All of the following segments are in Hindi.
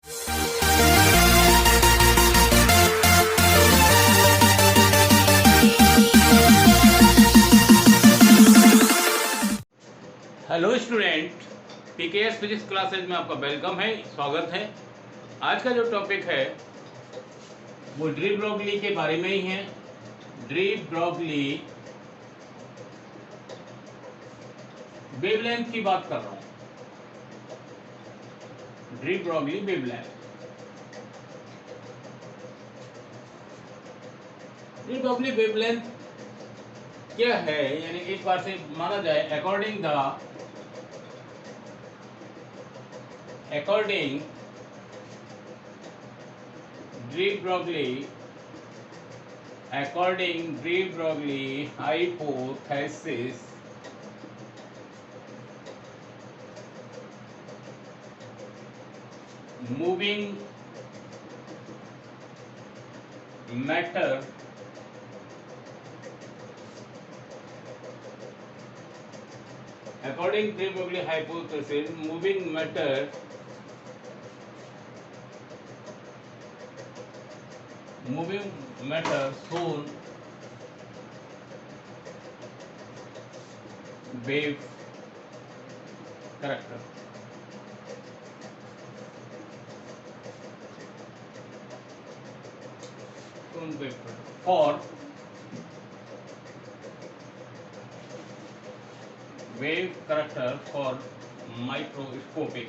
Hello student, PKS physics classes में आपका वेलकम है, स्वागत है। आज का जो टॉपिक है वो डी ब्रोगली के बारे में ही है। डी ब्रोगली वेवलेंथ की बात कर रहा हूँ। De Broglie wavelength. De Broglie wavelength क्या है, यानी एक बार से माना जाए according de Broglie hypothesis, moving matter according to de Broglie hypothesis, moving matter shown wave character. For wave character for microscopic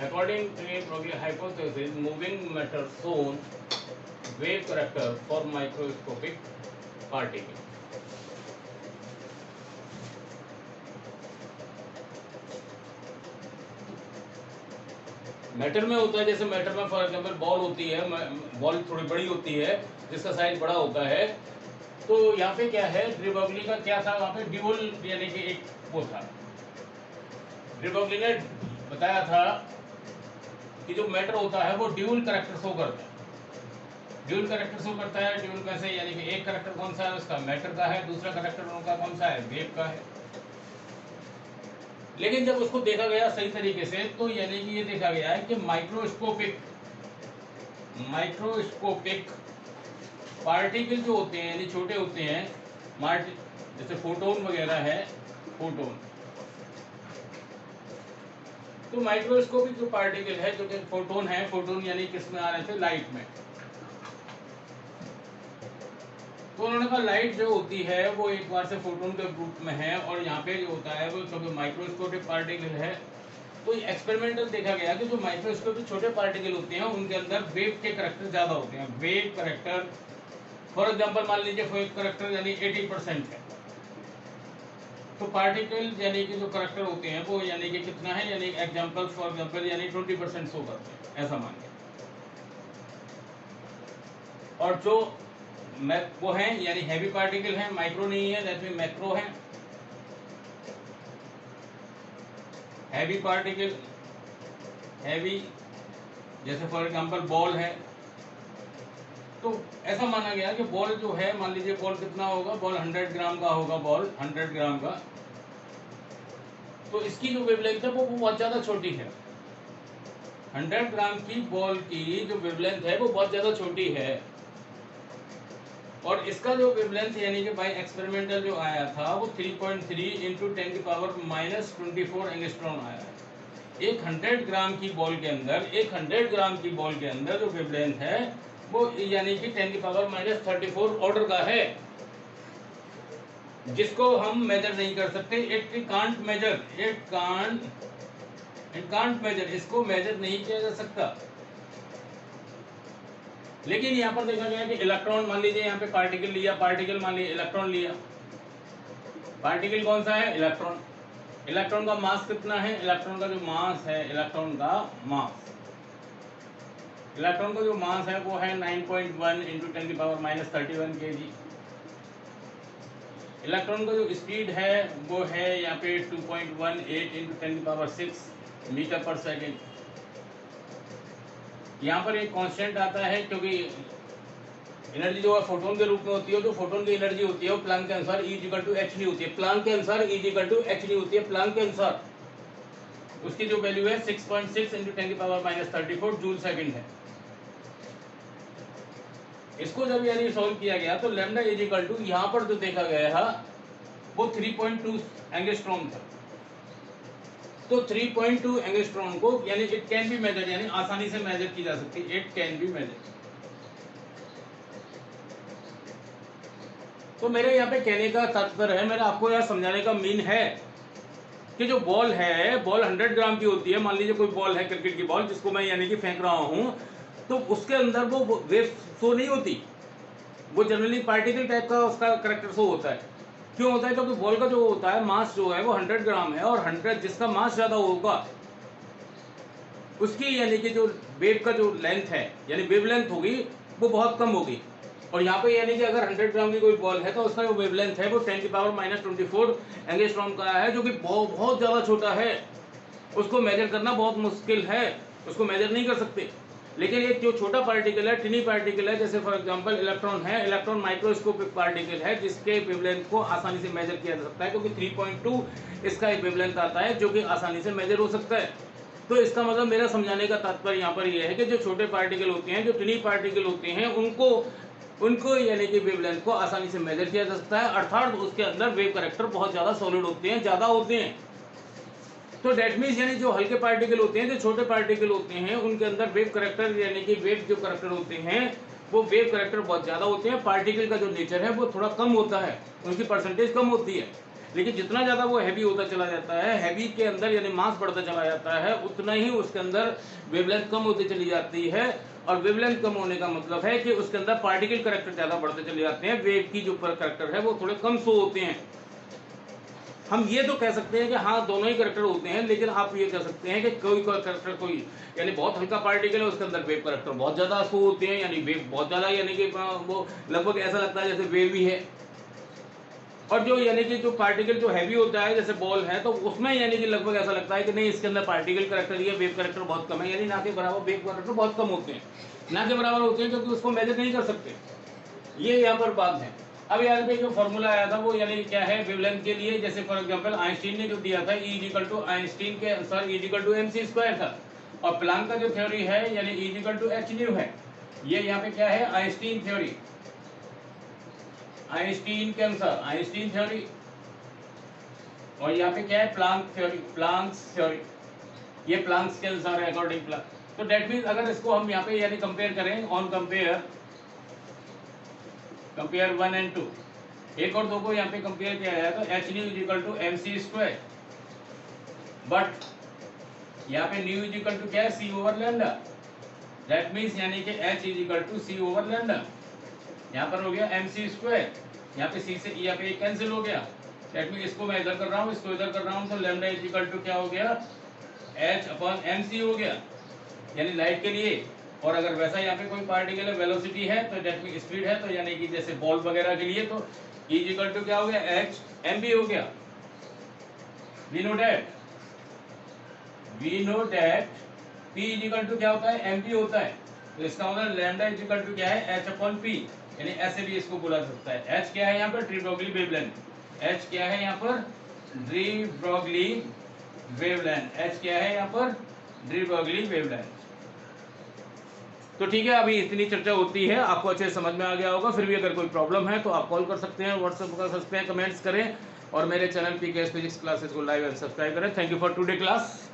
according to de Broglie hypothesis, moving matter shown wave character for microscopic particle. Matter में होता है, जैसे मैटर में फॉर एग्जांपल बॉल होती है, बॉल थोड़ी बड़ी होती है जिसका साइज बड़ा होता है। तो यहाँ पे क्या है, डी ब्रोगली का क्या था, वहाँ पे ड्यूल यानी कि एक वो था। डी ब्रोगली ने बताया था कि जो मैटर होता है वो ड्यूल कैरेक्टर शो करता है। ड्यूल कैरेक्टर शो करता है, ड्यूल में से यानी कि एक कैरेक्टर कौन सा है, उसका मैटर का है, दूसरा कैरेक्टर उनका कौन सा है, वेव का है। लेकिन जब उसको देखा गया सही तरीके से, तो यानी कि ये देखा गया है कि माइक्रोस्कोपिक पार्टिकल जो होते हैं, यानी छोटे होते हैं, जैसे फोटोन वगैरह है, फोटोन। तो माइक्रोस्कोपिक जो पार्टिकल है, जो कि फोटोन है, फोटोन यानी किस में आ रहे थे, लाइट में। तो उन्होंने कहा लाइट जो होती है वो एक बार से फोटोन के रूप में है, और यहाँ पे जो होता है वो क्योंकि माइक्रोस्कोपिक पार्टिकल है, तो एक्सपेरिमेंटल देखा गया कि जो माइक्रोस्कोपिक छोटे पार्टिकल होते हैं उनके अंदर वेव के करैक्टर ज़्यादा होते हैं। वेव करैक्टर फॉर एग्जांपल मान लीजिए वेव करैक्टर यानी 80% है, तो पार्टिकल यानी कि जो करैक्टर होते हैं वो यानी कि कितना है, यानी एग्जाम्पल फॉर एग्जाम्पल यानी 20% शो करते हैं, ऐसा मानिए। और जो वो है यानी हैवी पार्टिकल है, माइक्रो नहीं है, दैट मीन मैक्रो है। हैवी पार्टिकल, हैवी जैसे फॉर एग्जांपल बॉल है, तो ऐसा माना गया कि बॉल जो है, मान लीजिए बॉल कितना होगा, बॉल 100 ग्राम का होगा, बॉल 100 ग्राम का, तो इसकी जो वेवलेंथ है वो बहुत ज़्यादा छोटी है। 100 ग्राम की बॉल की जो वेवलेंथ है वो बहुत ज़्यादा छोटी है, और इसका जो वेवलेंथ यानी कि बाय एक्सपेरिमेंटल जो आया था वो 3.3 इंटू 10⁻⁻24 एंगस्ट्रॉन आया है। एक 100 ग्राम की बॉल के अंदर जो वेवलेंथ है वो यानी कि 10⁻⁻34 ऑर्डर का है, जिसको हम मेजर नहीं कर सकते। इट कांट मेजर, इसको मेजर नहीं किया जा सकता। लेकिन यहाँ पर देखा गया कि इलेक्ट्रॉन, मान लीजिए यहाँ पे पार्टिकल मान लीजिए इलेक्ट्रॉन लिया, पार्टिकल कौन सा है, इलेक्ट्रॉन का मास कितना है, इलेक्ट्रॉन का जो मास है वो है 9.1 इंटू 10⁻⁻31 kg। इलेक्ट्रॉन का जो स्पीड है वो है यहाँ पे 2.18 इंटू 10⁻6 मीटर पर सेकेंड। यहाँ पर एक कांस्टेंट आता है, क्योंकि एनर्जी जो है फोटोन के रूप में होती है, जो फोटोन की एनर्जी होती है वो प्लैंक के अनुसार E equal to h d होती है, प्लैंक के अनुसार E equal to h d होती है, प्लैंक के अनुसार उसकी जो वैल्यू है 6.6 इंटू 10 की पावर -34 जूल सेकंड है। इसको जब यानी सॉल्व किया गया तो लैम्डा इज इक्वल टू यहाँ पर जो देखा गया है वो 3.2 एंगस्ट्रॉम था। तो 3.2 एंगस्ट्रॉम को यानी इट कैन बी मेजर, यानी आसानी से मेजर की जा सकती है, इट कैन बी मेजर। तो मेरे यहाँ पे कहने का तात्पर्य है, मेरा आपको यहाँ समझाने का मीन है कि जो बॉल है, बॉल 100 ग्राम की होती है। मान लीजिए कोई बॉल है, क्रिकेट की बॉल, जिसको मैं यानी कि फेंक रहा हूँ, तो उसके अंदर वो वेव शो नहीं होती, वो जनरली पार्टिकल टाइप का उसका करैक्टर शो होता है। क्यों होता है? क्योंकि बॉल का जो होता है मास जो है वो 100 ग्राम है, और 100 जिसका मास ज्यादा होगा उसकी यानी कि जो वेव का जो लेंथ है यानी वेव लेंथ होगी वो बहुत कम होगी। और यहाँ पे यानी कि अगर 100 ग्राम की कोई बॉल है तो उसका जो वेवलेंथ है वो 10 की पावर -24 एंगस्ट्रॉम का है, जो कि बहुत ज़्यादा छोटा है। उसको मेजर करना बहुत मुश्किल है, उसको मेजर नहीं कर सकते। लेकिन ये जो छोटा पार्टिकल है, टिनी पार्टिकल है, जैसे फॉर एग्जांपल इलेक्ट्रॉन है, इलेक्ट्रॉन माइक्रोस्कोपिक पार्टिकल है, जिसके वेवलेंथ को आसानी से मेजर किया जा सकता है, क्योंकि 3.2 इसका एक वेवलेंथ आता है जो कि आसानी से मेजर हो सकता है। तो इसका मतलब मेरा समझाने का तात्पर्य यहाँ पर यह है कि जो छोटे पार्टिकल होते हैं, जो टिनी पार्टिकल होते हैं, उनको यानी कि वेवलेंथ को आसानी से मेजर किया जा सकता है, अर्थात उसके अंदर वेव करैक्टर बहुत ज़्यादा सॉलिड होते हैं, ज़्यादा होते हैं। तो डेट मीन्स यानी जो हल्के पार्टिकल होते हैं, जो छोटे पार्टिकल होते हैं, उनके अंदर वेव करैक्टर यानी कि वेव जो करैक्टर होते हैं वो वेव करैक्टर बहुत ज़्यादा होते हैं। पार्टिकल का जो नेचर है वो थोड़ा कम होता है, उनकी परसेंटेज कम होती है। लेकिन जितना ज़्यादा वो हैवी होता चला जाता है, हैवी के अंदर यानी मास बढ़ता चला जाता है, उतना ही उसके अंदर वेवलेंथ कम होती चली जाती है। और वेवलेंथ कम होने का मतलब है कि उसके अंदर पार्टिकल करैक्टर ज़्यादा बढ़ते चले जाते हैं, वेव की जो करैक्टर है वो थोड़े कम शो होते हैं। हम ये तो कह सकते हैं कि हाँ दोनों ही करैक्टर होते हैं, लेकिन आप ये कह सकते हैं कि कोई करैक्टर कोई यानी बहुत हल्का पार्टिकल है, उसके अंदर वेव करैक्टर बहुत ज़्यादा शो होते हैं, यानी वेव बहुत ज़्यादा, यानी कि वो लगभग ऐसा लगता है जैसे वेव ही है। और जो यानी कि जो पार्टिकल जो हैवी होता है जैसे बॉल है, तो उसमें यानी कि लगभग ऐसा लगता है कि नहीं इसके अंदर पार्टिकल करैक्टर या वेव करैक्टर बहुत कम है, यानी ना के बराबर वेव करैक्टर बहुत कम होते हैं, ना के बराबर होते हैं, क्योंकि उसको मेजर नहीं कर सकते। ये यहाँ पर बात है। अब यहाँ पे जो फॉर्मूला आया था वो यानी क्या है वेवलेंथ के लिए, जैसे फॉर एग्जांपल आइंस्टीन ने जो दिया था E इक्वल टू आइंस्टीन के अनुसार E इक्वल टू mc² था, और प्लैंक का जो थ्योरी है यानी E equal to h nu है। ये यहाँ पे क्या है आइंस्टीन थ्योरी, आइंस्टीन के अनुसार आइंस्टीन थ्योरी, और यहाँ पे क्या है प्लैंक थ्योरी, प्लैंक्स थ्योरी, ये प्लैंक्स के अनुसार है अकॉर्डिंग प्लैंक। तो डेट मीन्स अगर इसको हम यहाँ पे यानी कंपेयर करें ऑन कंपेयर 1 and 2, 1 और 2 को यहाँ पे कंपेयर किया जाए तो h nu is equal to mc², but यहाँ पे न्यू इज इक्वल टू क्या है c over lambda. That means यानी कि h is equal to c over lambda, यहाँ पर हो गया mc², यहाँ पे c से यहाँ पे कैंसिल हो गया। दैट मीन्स इसको मैं इधर कर रहा हूँ, इसको इधर कर रहा हूँ, तो लैम्डा इज इक्वल टू क्या हो गया h अपॉन mc हो गया, यानी लाइट के लिए। और अगर वैसा यहाँ पे कोई पार्टिकल है वेलोसिटी है तो डेट मीन स्पीड है, तो यानी कि जैसे बॉल वगैरह के लिए तो E इक्वल टू क्या हो गया h mb हो गया। We know that P equal to क्या होता है mb होता है, तो इसका मतलब लैम्डा इज इक्वल टू क्या है h अपॉन p, यानी ऐसे भी इसको बोला सकता है। h क्या है यहाँ पर डी ब्रोगली वेवलेंथ, h क्या है यहाँ पर डी ब्रोगली वेवलेंथ, h क्या है यहाँ पर डी ब्रोगली वेवलेंथ। तो ठीक है, अभी इतनी चर्चा होती है, आपको अच्छे से समझ में आ गया होगा। फिर भी अगर कोई प्रॉब्लम है तो आप कॉल कर सकते हैं, व्हाट्सएप कर सकते हैं, कमेंट्स करें, और मेरे चैनल PKS फिजिक्स क्लासेस को लाइव एंड सब्सक्राइब करें। Thank you for today class.